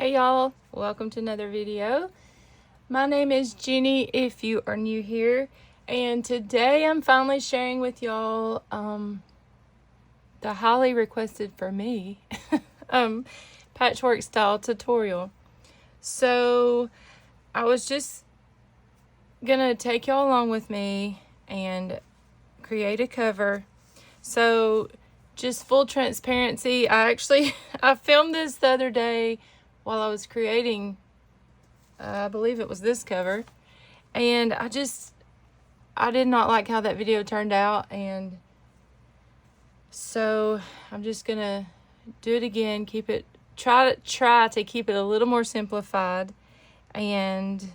Hey y'all, welcome to another video. My name is Jenny if you are new here, and today I'm finally sharing with y'all the highly requested for me patchwork style tutorial. So I was just gonna take y'all along with me and create a cover. So just full transparency, I filmed this the other day while I was creating, I believe it was this cover, and I did not like how that video turned out, and so I'm just gonna do it again, try to keep it a little more simplified and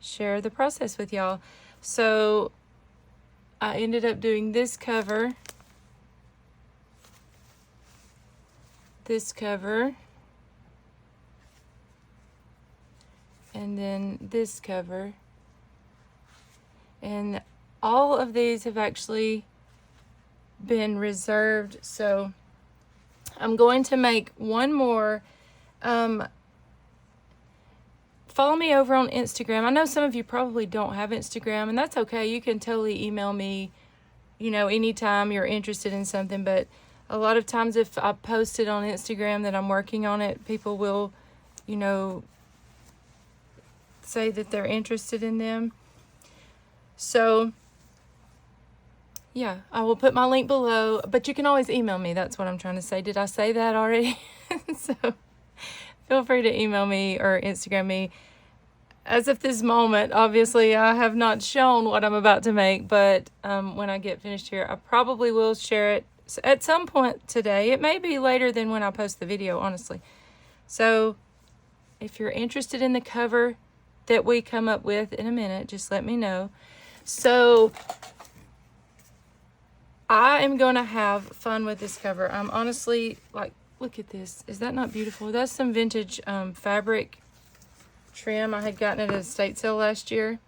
share the process with y'all. So I ended up doing this cover, and then this cover, and all of these have actually been reserved, so I'm going to make one more. Follow me over on Instagram. I know some of you probably don't have Instagram, and that's okay. You can totally email me, anytime you're interested in something, but a lot of times if I post it on Instagram that I'm working on it, people will, say that they're interested in them. So yeah, I will put my link below, but you can always email me. That's what I'm trying to say. Did I say that already? So feel free to email me or Instagram me. As of this moment, obviously I have not shown what I'm about to make, but when I get finished here, I probably will share it at some point today. It may be later than when I post the video, honestly. So if you're interested in the cover that we come up with in a minute, just let me know. So I am going to have fun with this cover. I'm honestly, look at this. Is that not beautiful? That's some vintage fabric trim. I had gotten it at a estate sale last year,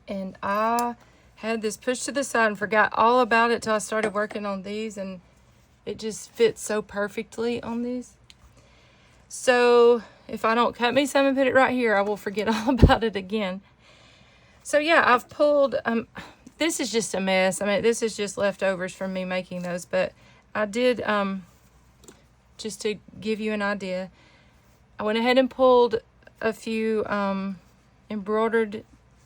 and I had this pushed to the side and forgot all about it till I started working on these, and it just fits so perfectly on these. So if I don't cut me some and put it right here, I will forget all about it again. So yeah, I've pulled, this is just a mess. I mean, this is just leftovers from me making those, but I did, just to give you an idea, I went ahead and pulled a few embroidered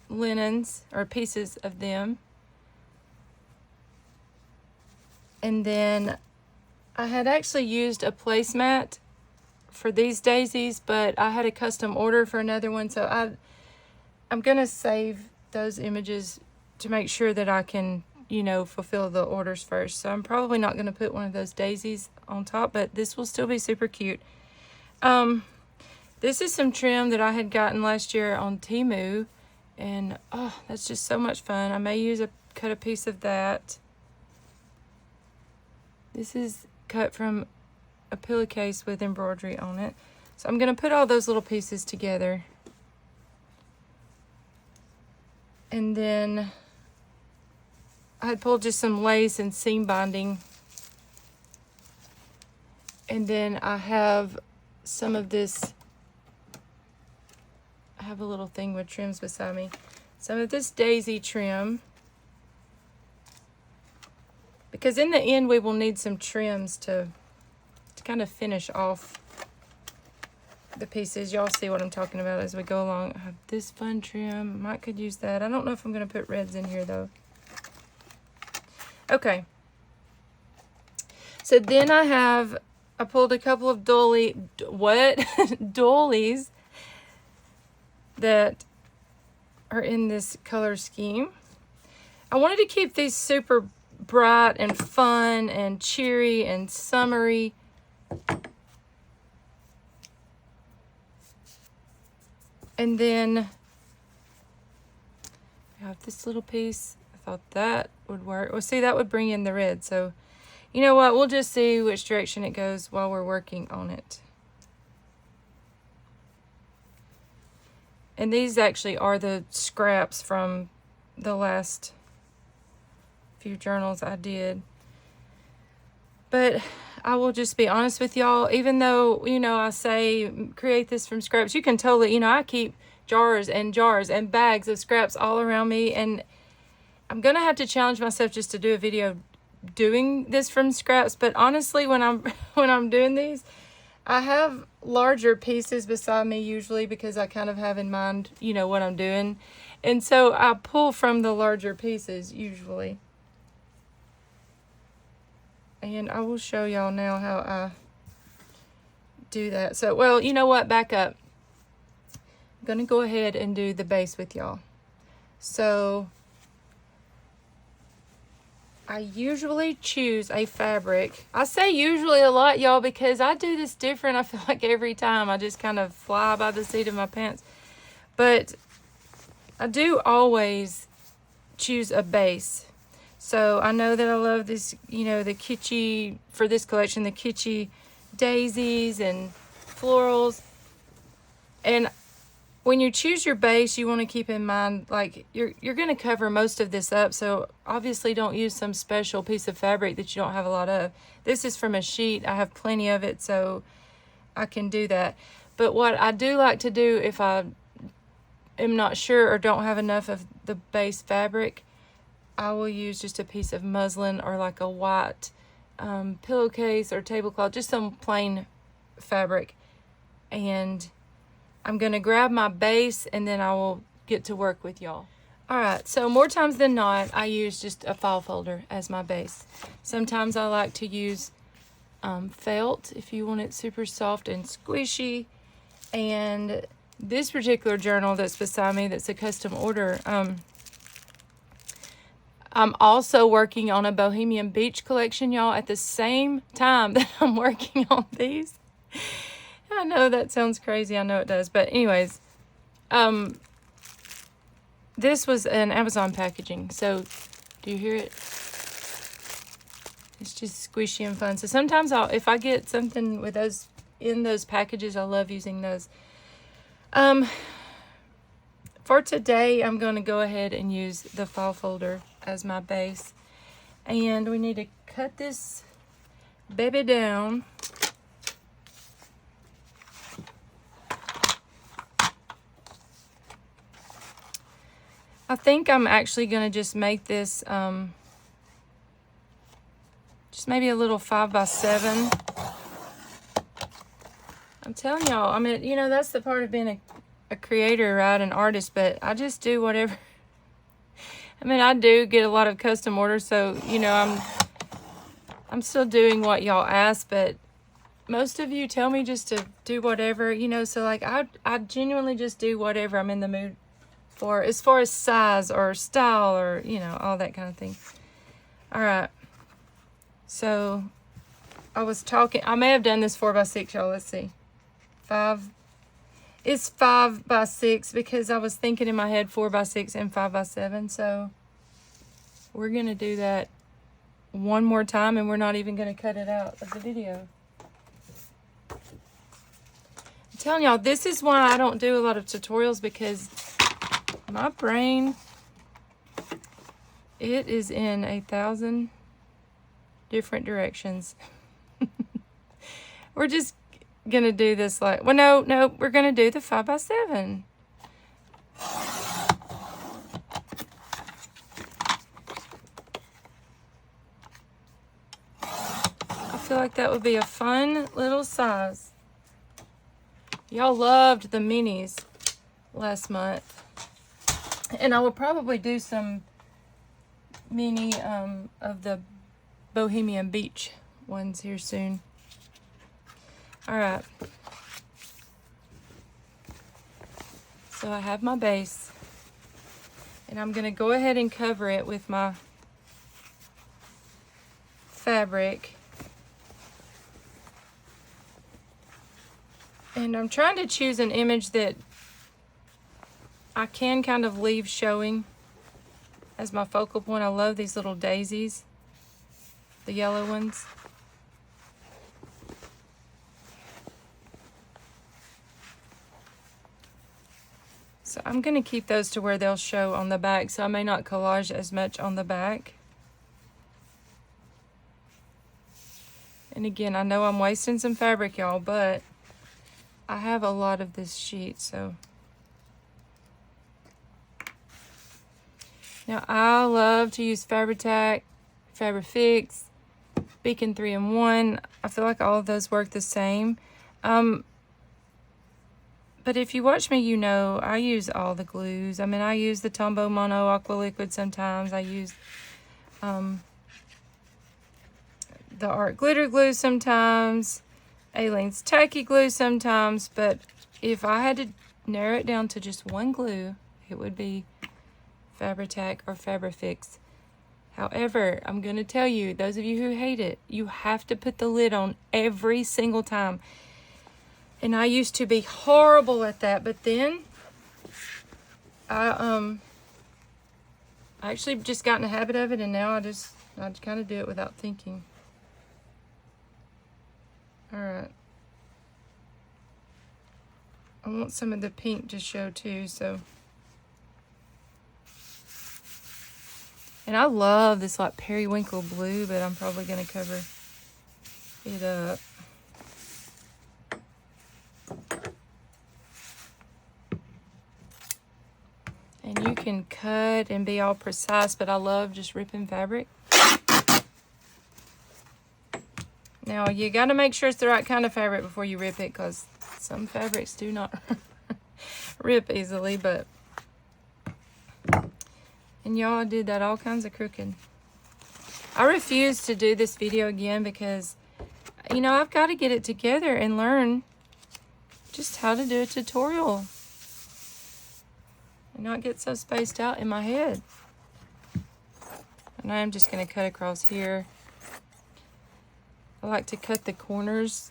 linens, or pieces of them. And then I had actually used a placemat for these daisies, but I had a custom order for another one, so I'm gonna save those images to make sure that I can, fulfill the orders first. So I'm probably not gonna put one of those daisies on top, but this will still be super cute. This is some trim that I had gotten last year on Temu, and oh, that's just so much fun. I may cut a piece of that. This is cut from a pillowcase with embroidery on it. So I'm gonna put all those little pieces together. And then I had pulled just some lace and seam binding. And then I have some of this, I have a little thing with trims beside me. Some of this daisy trim, because in the end we will need some trims to kind of finish off the pieces. Y'all see what I'm talking about as we go along. I have this fun trim. Might could use that. I don't know if I'm going to put reds in here though. Okay. So then I pulled a couple of doilies that are in this color scheme. I wanted to keep these super bright and fun and cheery and summery. And then I have this little piece. I thought that would work. Well, see, that would bring in the red. So you know what? We'll just see which direction it goes while we're working on it. And these actually are the scraps from the last few journals I did. But I will just be honest with y'all, even though, you know, I say create this from scraps, you can totally, you know, I keep jars and bags of scraps all around me, and I'm gonna have to challenge myself just to do a video doing this from scraps. But honestly, when I'm when I'm doing these, I have larger pieces beside me usually, because I kind of have in mind, you know, what I'm doing, and so I pull from the larger pieces usually. And I will show y'all now how I do that. So, well, you know what, back up. I'm gonna go ahead and do the base with y'all. So I usually choose a fabric. I say usually a lot, y'all, because I do this different. I feel like every time I just kind of fly by the seat of my pants. But I do always choose a base. So I know that I love this, you know, the kitschy, for this collection, the kitschy daisies and florals. And when you choose your base, you want to keep in mind, like, you're going to cover most of this up. So obviously don't use some special piece of fabric that you don't have a lot of. This is from a sheet. I have plenty of it, so I can do that. But what I do like to do, if I am not sure or don't have enough of the base fabric, I will use just a piece of muslin or like a white pillowcase or tablecloth, just some plain fabric. And I'm gonna grab my base, and then I will get to work with y'all. All right, so more times than not, I use just a file folder as my base. Sometimes I like to use felt if you want it super soft and squishy. And this particular journal that's beside me, that's a custom order, I'm also working on a Bohemian Beach collection, y'all, at the same time that I'm working on these. I know that sounds crazy. I know it does. But anyways, this was an Amazon packaging. So do you hear it? It's just squishy and fun. So sometimes if I get something with those in those packages, I love using those. For today, I'm going to go ahead and use the file folder as my base. And we need to cut this baby down. I think I'm actually going to just make this just maybe a little 5x7. I'm telling y'all, I mean, you know, that's the part of being a creator, right? An artist, but I just do whatever. I mean, I do get a lot of custom orders, so, you know, I'm still doing what y'all ask, but most of you tell me just to do whatever, you know, so like I genuinely just do whatever I'm in the mood for, as far as size or style or, you know, all that kind of thing. All right. So I was talking, I may have done this 4x6, y'all. Let's see. It's 5x6 because I was thinking in my head 4x6 and 5x7. So we're going to do that one more time, and we're not even going to cut it out of the video. I'm telling y'all, this is why I don't do a lot of tutorials, because my brain, it is in 1,000 different directions. We're just gonna do this like, well, no, we're gonna do the 5x7. I feel like that would be a fun little size. Y'all loved the minis last month. And I will probably do some mini of the Bohemian Beach ones here soon. All right. So I have my base, and I'm going to go ahead and cover it with my fabric. And I'm trying to choose an image that I can kind of leave showing as my focal point. I love these little daisies, the yellow ones. So I'm going to keep those to where they'll show on the back, so I may not collage as much on the back. And again, I know I'm wasting some fabric, y'all, but I have a lot of this sheet, so. Now, I love to use Fabri-Tac, Fabri-Fix, Beacon 3-in-1. I feel like all of those work the same. But if you watch me, you know I use all the glues. I mean, I use the Tombow Mono Aqua Liquid sometimes. I use the Art Glitter Glue sometimes. Aleene's Tacky Glue sometimes. But if I had to narrow it down to just one glue, it would be Fabri-Tac or Fabri-Fix. However, I'm going to tell you, those of you who hate it, you have to put the lid on every single time. And I used to be horrible at that, but then I actually just got in the habit of it, and now I just kind of do it without thinking. All right. I want some of the pink to show too, so. And I love this like periwinkle blue, but I'm probably going to cover it up. And you can cut and be all precise, but I love just ripping fabric. Now, you got to make sure it's the right kind of fabric before you rip it, because some fabrics do not rip easily, but... And y'all, I did that all kinds of crooked. I refuse to do this video again because, you know, I've got to get it together and learn just how to do a tutorial. And not get so spaced out in my head. And I'm just going to cut across here. I like to cut the corners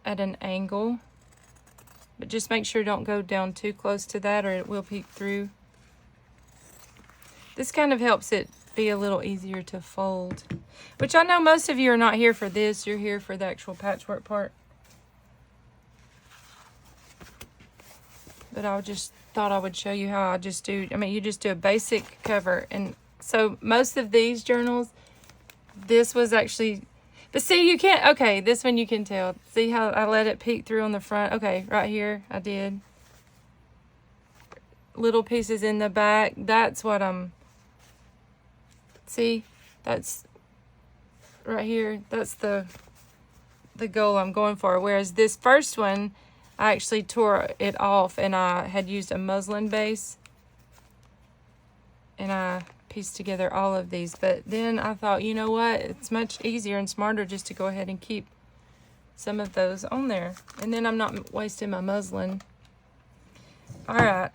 at an angle. But just make sure don't go down too close to that or it will peek through. This kind of helps it be a little easier to fold. Which I know most of you are not here for this. You're here for the actual patchwork part. But I just thought I would show you how I just do. I mean, you just do a basic cover. And so most of these journals, this was actually... But see, you can't... Okay, this one you can tell. See how I let it peek through on the front? Okay, right here, I did. Little pieces in the back. That's what I'm... See? That's... Right here. That's the goal I'm going for. Whereas this first one... I actually tore it off and I had used a muslin base and I pieced together all of these. But then I thought, you know what? It's much easier and smarter just to go ahead and keep some of those on there. And then I'm not wasting my muslin. All right.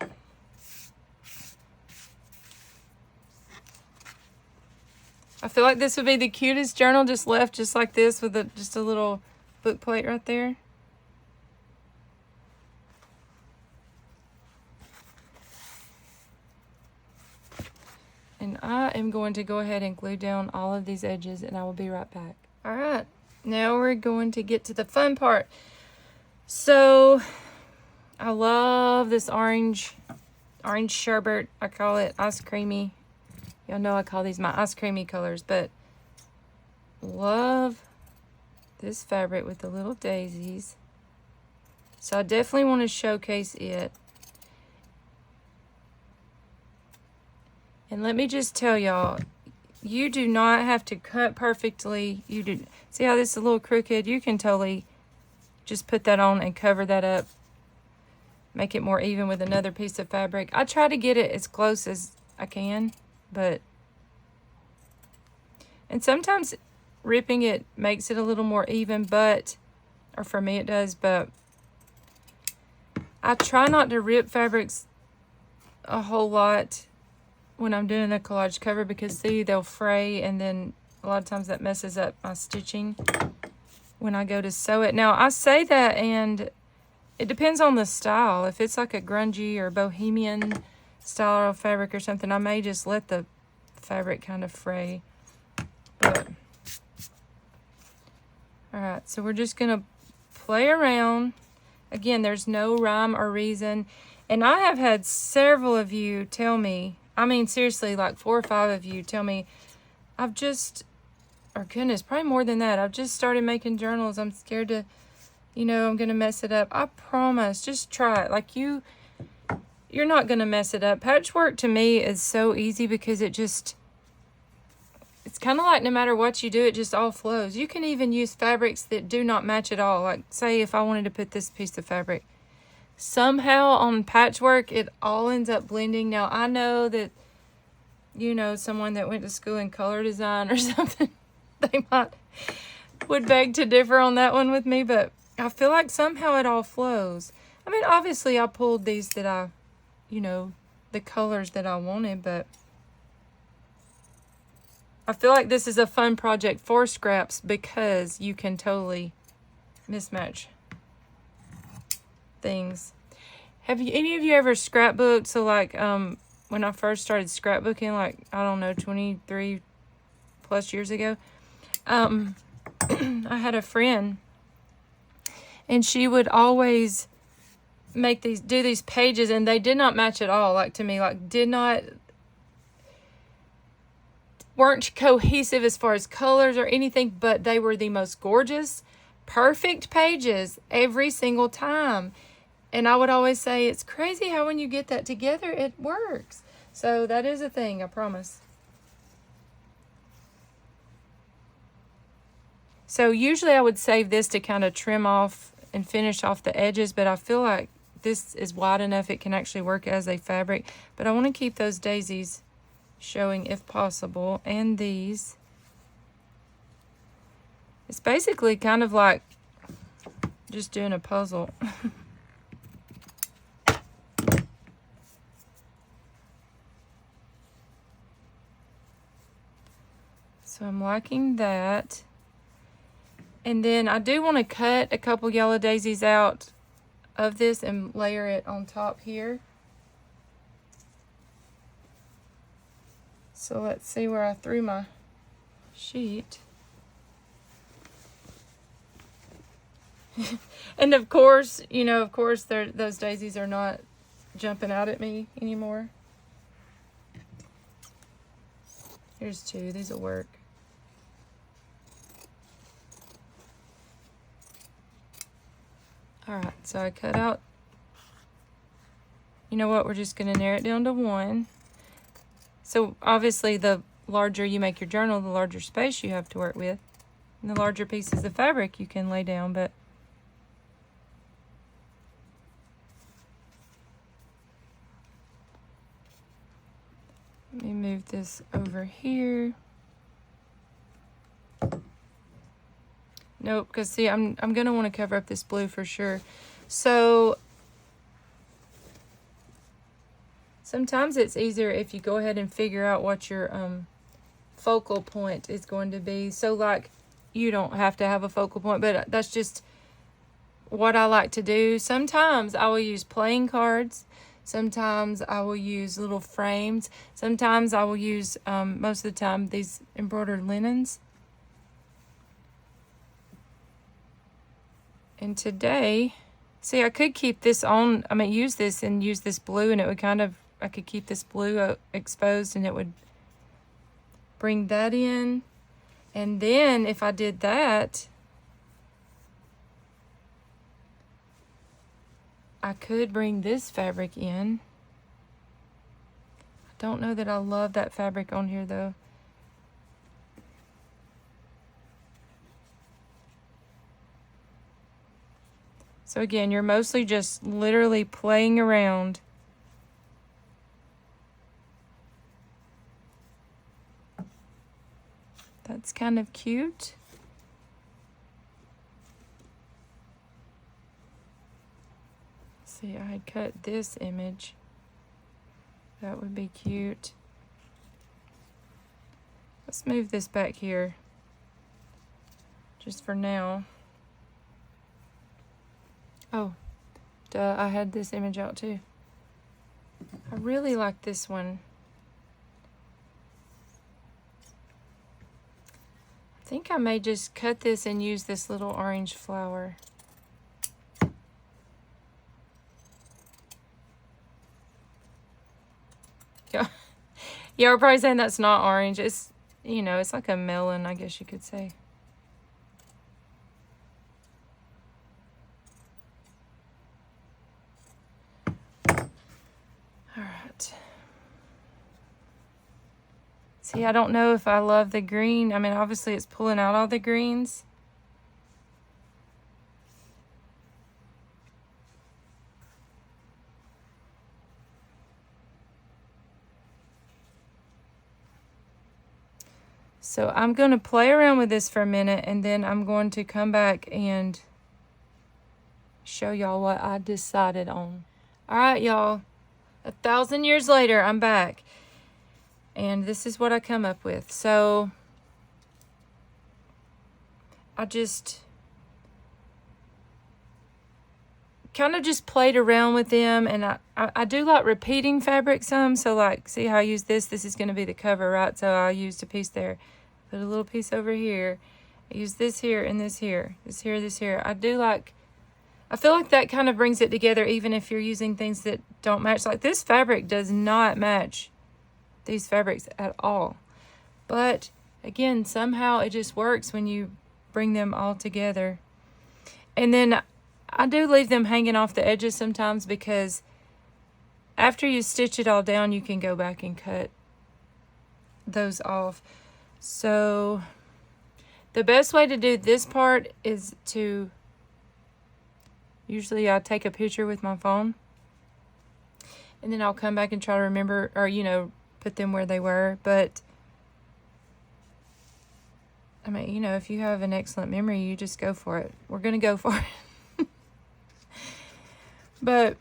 I feel like this would be the cutest journal just left just like this with just a little book plate right there. And I am going to go ahead and glue down all of these edges and I will be right back. All right, now we're going to get to the fun part. So, I love this orange sherbet. I call it ice creamy. Y'all know I call these my ice creamy colors, but love this fabric with the little daisies. So I definitely want to showcase it. And let me just tell y'all, you do not have to cut perfectly. You do. See how this is a little crooked? You can totally just put that on and cover that up. Make it more even with another piece of fabric. I try to get it as close as I can, but... And sometimes ripping it makes it a little more even, but... Or for me it does, but... I try not to rip fabrics a whole lot when I'm doing a collage cover because see, they'll fray and then a lot of times that messes up my stitching when I go to sew it. Now I say that and it depends on the style. If it's like a grungy or bohemian style of fabric or something, I may just let the fabric kind of fray. But all right, so we're just gonna play around. Again, there's no rhyme or reason. And I have had several of you tell me, I mean, seriously, like 4 or 5 of you tell me, or or goodness, probably more than that. I've just started making journals. I'm scared to, you know, I'm going to mess it up. I promise, just try it. Like you're not going to mess it up. Patchwork to me is so easy because it's kind of like no matter what you do, it just all flows. You can even use fabrics that do not match at all. Like say if I wanted to put this piece of fabric, somehow on patchwork, it all ends up blending. Now I know that, you know, someone that went to school in color design or something, they would beg to differ on that one with me, but I feel like somehow it all flows. I mean, obviously I pulled these that you know, the colors that I wanted, but I feel like this is a fun project for scraps because you can totally mismatch things. Have any of you ever scrapbooked? So like when I first started scrapbooking, like I don't know, 23 plus years ago, I had a friend and she would always do these pages, and they did not match at all, like to me, like weren't cohesive as far as colors or anything, but they were the most gorgeous, perfect pages every single time. And I would always say, it's crazy how when you get that together, it works. So that is a thing, I promise. So usually I would save this to kind of trim off and finish off the edges, but I feel like this is wide enough it can actually work as a fabric. But I want to keep those daisies showing if possible, and these. It's basically kind of like just doing a puzzle. So I'm liking that. And then I do want to cut a couple yellow daisies out of this and layer it on top here. So let's see where I threw my sheet. And of course, you know, those daisies are not jumping out at me anymore. Here's two, these will work. All right, so I cut out, you know what, we're just gonna narrow it down to one. So obviously the larger you make your journal, the larger space you have to work with. And the larger pieces of fabric you can lay down, but let me move this over here. Nope, because see, I'm gonna want to cover up this blue for sure. So sometimes it's easier if you go ahead and figure out what your focal point is going to be. So like, you don't have to have a focal point, but that's just what I like to do. Sometimes I will use playing cards. Sometimes I will use little frames. Sometimes I will use, most of the time, these embroidered linens. And today, see, I could keep this on, I mean, use this and use this blue, and it would kind of, I could keep this blue exposed, and it would bring that in. And then if I did that, I could bring this fabric in. I don't know that I love that fabric on here though. So again, you're mostly just literally playing around. That's kind of cute. See, I had cut this image. That would be cute. Let's move this back here, just for now. Oh, duh, I had this image out too. I really like this one. I think I may just cut this and use this little orange flower. Yeah, we're probably saying that's not orange. It's you know, it's like a melon, I guess you could say. All right. See, I don't know if I love the green. I mean, obviously it's pulling out all the greens. So I'm going to play around with this for a minute, and then I'm going to come back and show y'all what I decided on. All right, y'all. 1,000 years later, I'm back. And this is what I come up with. So I just kind of just played around with them, and I do like repeating fabric some. So like, see how I use this? This is going to be the cover, right? So I used a piece there. Put a little piece over here. I use this here and this here. This here, this here. I feel like that kind of brings it together, even if you're using things that don't match. Like this fabric does not match these fabrics at all. But again, somehow it just works when you bring them all together. And then I do leave them hanging off the edges sometimes, because after you stitch it all down, you can go back and cut those off. So the best way to do this part is to, usually I take a picture with my phone, and then I'll come back and try to remember, or, you know, put them where they were. But I mean, you know, if you have an excellent memory, you just go for it. We're going to go for it. But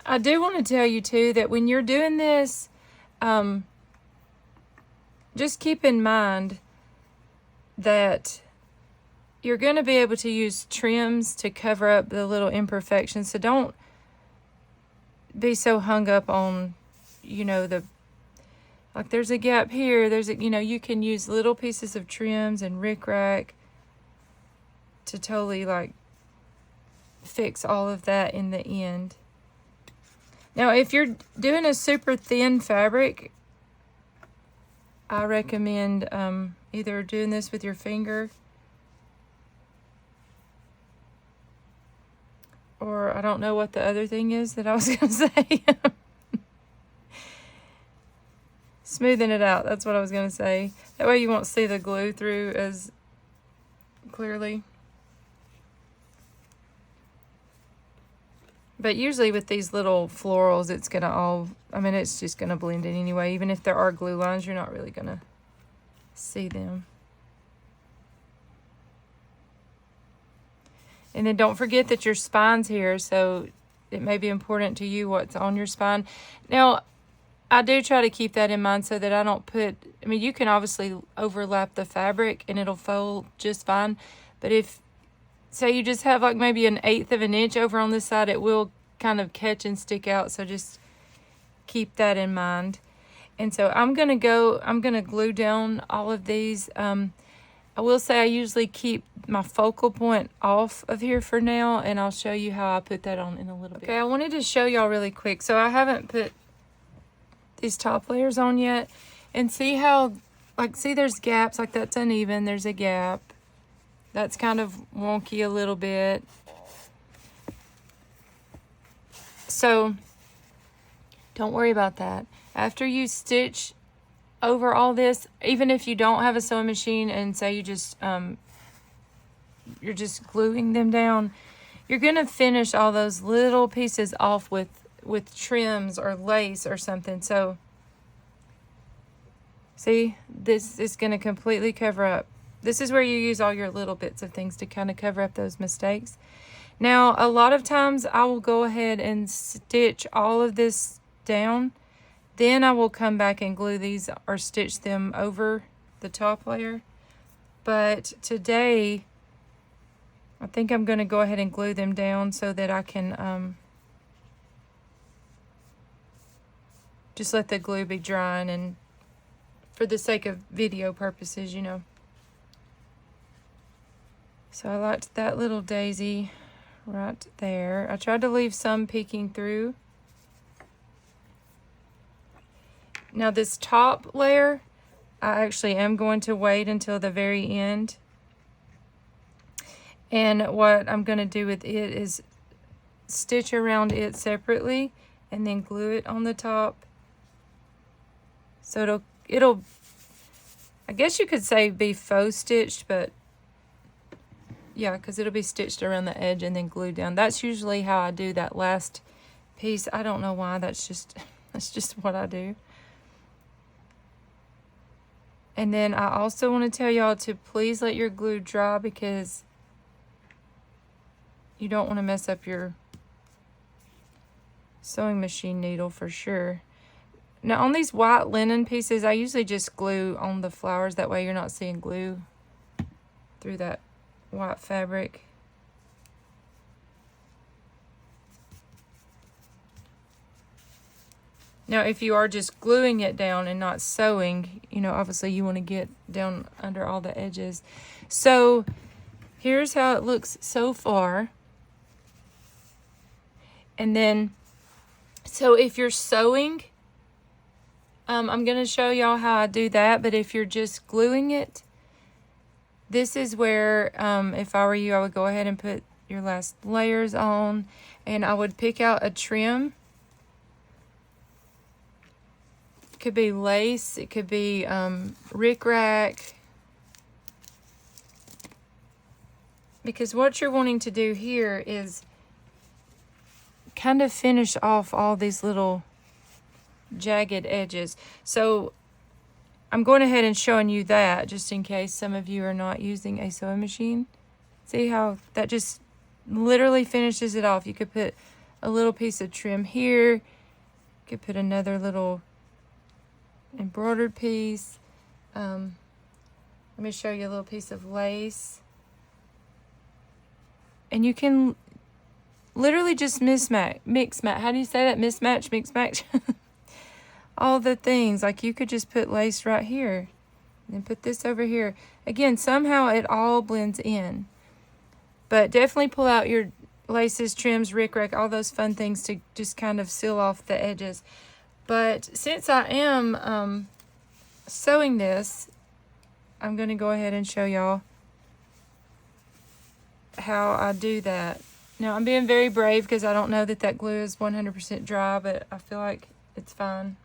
I do want to tell you too that when you're doing this, just keep in mind that you're going to be able to use trims to cover up the little imperfections. So don't be so hung up on, you know, like there's a gap here. There's a, you know, you can use little pieces of trims and rickrack to totally like fix all of that in the end. Now, if you're doing a super thin fabric, I recommend either doing this with your finger, or I don't know what the other thing is that I was going to say. Smoothing it out, that's what I was going to say. That way you won't see the glue through as clearly. But usually with these little florals, it's going to all, I mean, it's just going to blend in anyway. Even if there are glue lines, you're not really going to see them. And then don't forget that your spine's here, so it may be important to you what's on your spine. Now, I do try to keep that in mind so that I don't put, I mean, you can obviously overlap the fabric and it'll fold just fine. But if, say you just have like maybe 1/8 of an inch over on this side, it will kind of catch and stick out. So just keep that in mind. And so I'm going to glue down all of these. I will say I usually keep my focal point off of here for now, and I'll show you how I put that on in a little bit. Okay, I wanted to show y'all really quick. So I haven't put these top layers on yet, and see how, like, see there's gaps, like that's uneven, there's a gap. That's kind of wonky a little bit. So don't worry about that. After you stitch over all this, even if you don't have a sewing machine and say you just you're just gluing them down, you're gonna finish all those little pieces off with trims or lace or something. So see, this is gonna completely cover up. This is where you use all your little bits of things to kind of cover up those mistakes. Now, a lot of times I will go ahead and stitch all of this down. Then I will come back and glue these or stitch them over the top layer. But today, I think I'm going to go ahead and glue them down so that I can just let the glue be drying, and for the sake of video purposes, you know. So I liked that little daisy right there. I tried to leave some peeking through. Now this top layer, I actually am going to wait until the very end. And what I'm going to do with it is stitch around it separately and then glue it on the top. So it'll I guess you could say be faux stitched, but yeah, because it'll be stitched around the edge and then glued down. That's usually how I do that last piece. I don't know why, that's just what I do. And then I also want to tell y'all to please let your glue dry, because you don't want to mess up your sewing machine needle for sure. Now on these white linen pieces, I usually just glue on the flowers. That way you're not seeing glue through that white fabric. Now if you are just gluing it down and not sewing, you know, obviously you want to get down under all the edges. So here's how it looks so far. And then, so if you're sewing, I'm going to show y'all how I do that. But if you're just gluing it, this is where, if I were you, I would go ahead and put your last layers on. And I would pick out a trim. It could be lace. It could be rickrack. Because what you're wanting to do here is kind of finish off all these little jagged edges. So I'm going ahead and showing you that just in case some of you are not using a sewing machine. See how that just literally finishes it off. You could put a little piece of trim here. You could put another little embroidered piece. Let me show you a little piece of lace. And you can literally just mix match. How do you say that? Mismatch, mix match. All the things. Like you could just put lace right here and then put this over here. Again, somehow it all blends in. But definitely pull out your laces, trims, rickrack, all those fun things to just kind of seal off the edges. But since I am sewing this, I'm going to go ahead and show y'all how I do that. Now, I'm being very brave because I don't know that that glue is 100% dry, but I feel like it's fine.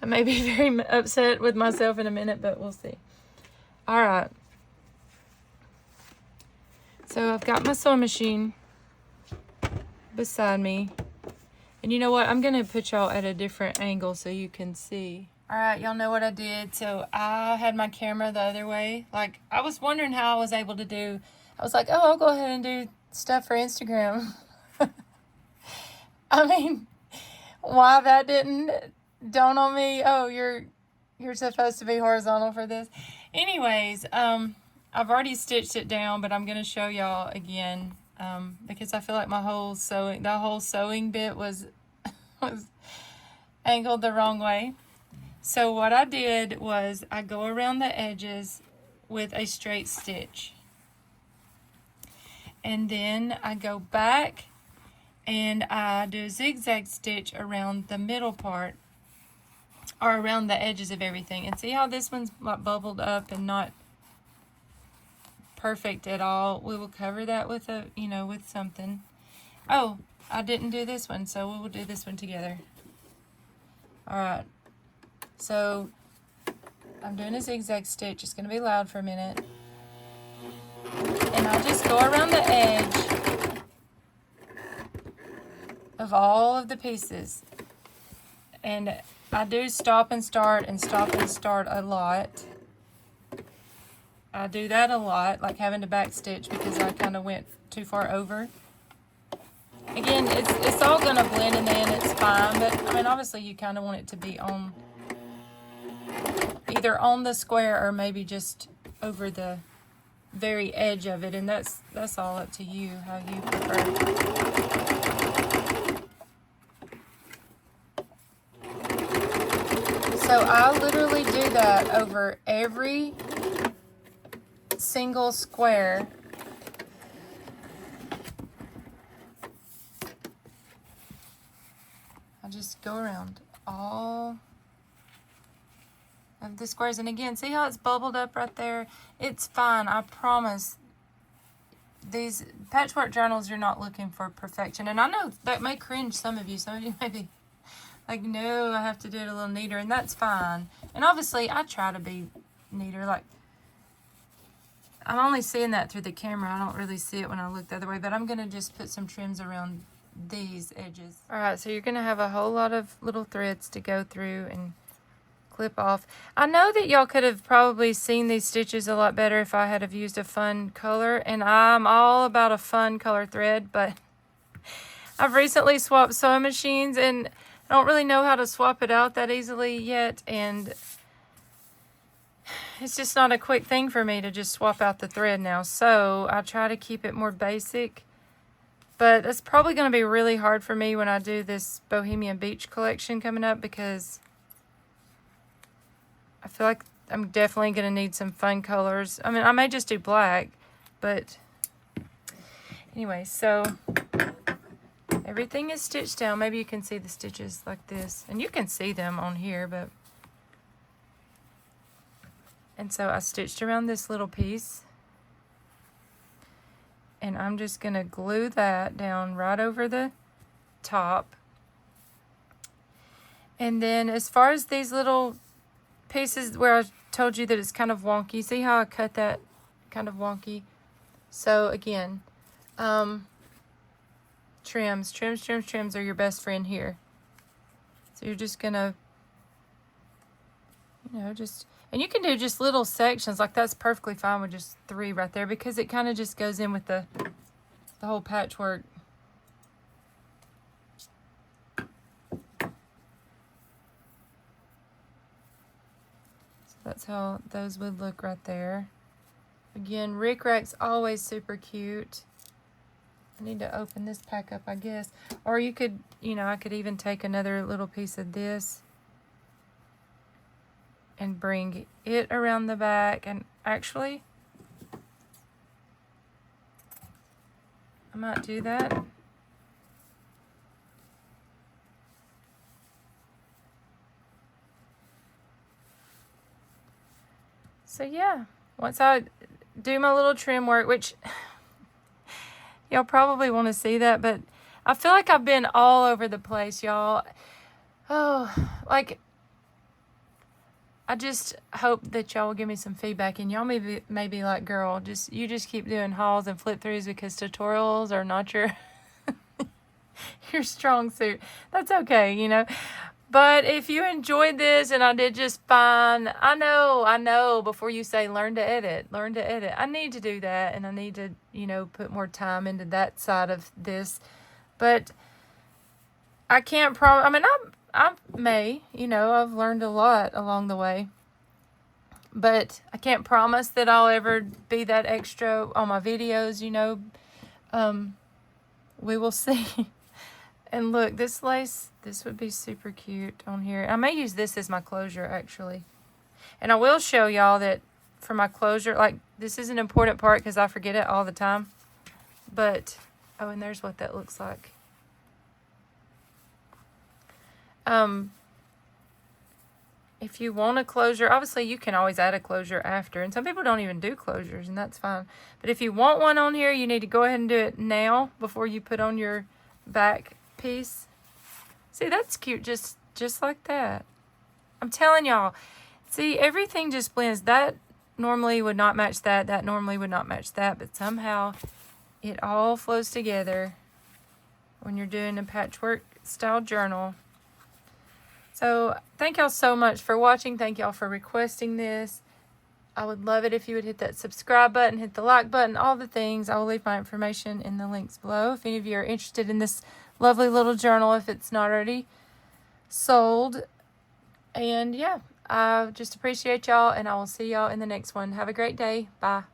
I may be very upset with myself in a minute, but we'll see. All right. So I've got my sewing machine beside me. And you know what? I'm going to put y'all at a different angle so you can see. All right, y'all know what I did. So I had my camera the other way. Like, I was wondering how I was able to do. I was like, oh, I'll go ahead and do stuff for Instagram. I mean, why that didn't dawn on me. Oh, you're supposed to be horizontal for this. Anyways, I've already stitched it down, but I'm going to show y'all again because I feel like the whole sewing bit was angled the wrong way. So what I did was I go around the edges with a straight stitch. And then I go back and I do a zigzag stitch around the middle part, or around the edges of everything. And see how this one's like bubbled up and not perfect at all? We will cover that with a, with something. Oh, I didn't do this one, so we will do this one together. All right. So I'm doing a zigzag stitch. It's going to be loud for a minute. And I just go around the edge of all of the pieces. And I do stop and start a lot. I do that a lot, like having to back stitch because I kind of went too far over. Again, it's all going to blend in the end. It's fine. But, I mean, obviously you kind of want it to be on either on the square or maybe just over the very edge of it, and that's all up to you, how you prefer. So I literally do that over every single square. I just go around all of the squares. And again, see how it's bubbled up right there? It's fine, I promise. These patchwork journals, you're not looking for perfection. And I know that may cringe some of you. Some of you may be like, no, I have to do it a little neater, and that's fine. And obviously, I try to be neater. Like, I'm only seeing that through the camera. I don't really see it when I look the other way, but I'm going to just put some trims around these edges. All right, so you're going to have a whole lot of little threads to go through and clip off. I know that y'all could have probably seen these stitches a lot better if I had have used a fun color, and I'm all about a fun color thread, but I've recently swapped sewing machines, and I don't really know how to swap it out that easily yet, and it's just not a quick thing for me to just swap out the thread now. So I try to keep it more basic, but it's probably going to be really hard for me when I do this Bohemian Beach collection coming up, because I feel like I'm definitely going to need some fun colors. I mean, I may just do black, but anyway, so everything is stitched down. Maybe you can see the stitches like this, and you can see them on here, but... And so I stitched around this little piece, and I'm just going to glue that down right over the top. And then as far as these little pieces where I told you that it's kind of wonky, see how I cut that kind of wonky? So again, trims are your best friend here. So you're just gonna, you know, just, and you can do just little sections, like that's perfectly fine with just 3 right there, because it kind of just goes in with the whole patchwork. So that's how those would look right there. Again, rickrac's always super cute. I need to open this pack up, I guess. Or you could, you know, I could even take another little piece of this and bring it around the back. And actually, I might do that. So yeah, once I do my little trim work, which y'all probably want to see that, but I feel like I've been all over the place, y'all. Oh, like, I just hope that y'all will give me some feedback, and y'all may be like, girl, you just keep doing hauls and flip throughs because tutorials are not your your strong suit. That's okay, you know. But if you enjoyed this and I did just fine, I know, before you say learn to edit. I need to do that, and I need to, you know, put more time into that side of this. But I can't promise. I mean, I may, you know, I've learned a lot along the way. But I can't promise that I'll ever be that extra on my videos, you know. We will see. And look, this lace, this would be super cute on here. I may use this as my closure, actually. And I will show y'all that for my closure, like, this is an important part because I forget it all the time. But, oh, and there's what that looks like. If you want a closure, obviously you can always add a closure after. And some people don't even do closures, and that's fine. But if you want one on here, you need to go ahead and do it now before you put on your back piece. See, that's cute, just like that. I'm telling y'all, see, everything just blends. That normally would not match that. That normally would not match that, but somehow it all flows together when you're doing a patchwork style journal. So thank y'all so much for watching. Thank y'all for requesting this. I would love it if you would hit that subscribe button, hit the like button, all the things. I will leave my information in the links below if any of you are interested in this lovely little journal, if it's not already sold. And yeah, I just appreciate y'all, and I will see y'all in the next one. Have a great day. Bye.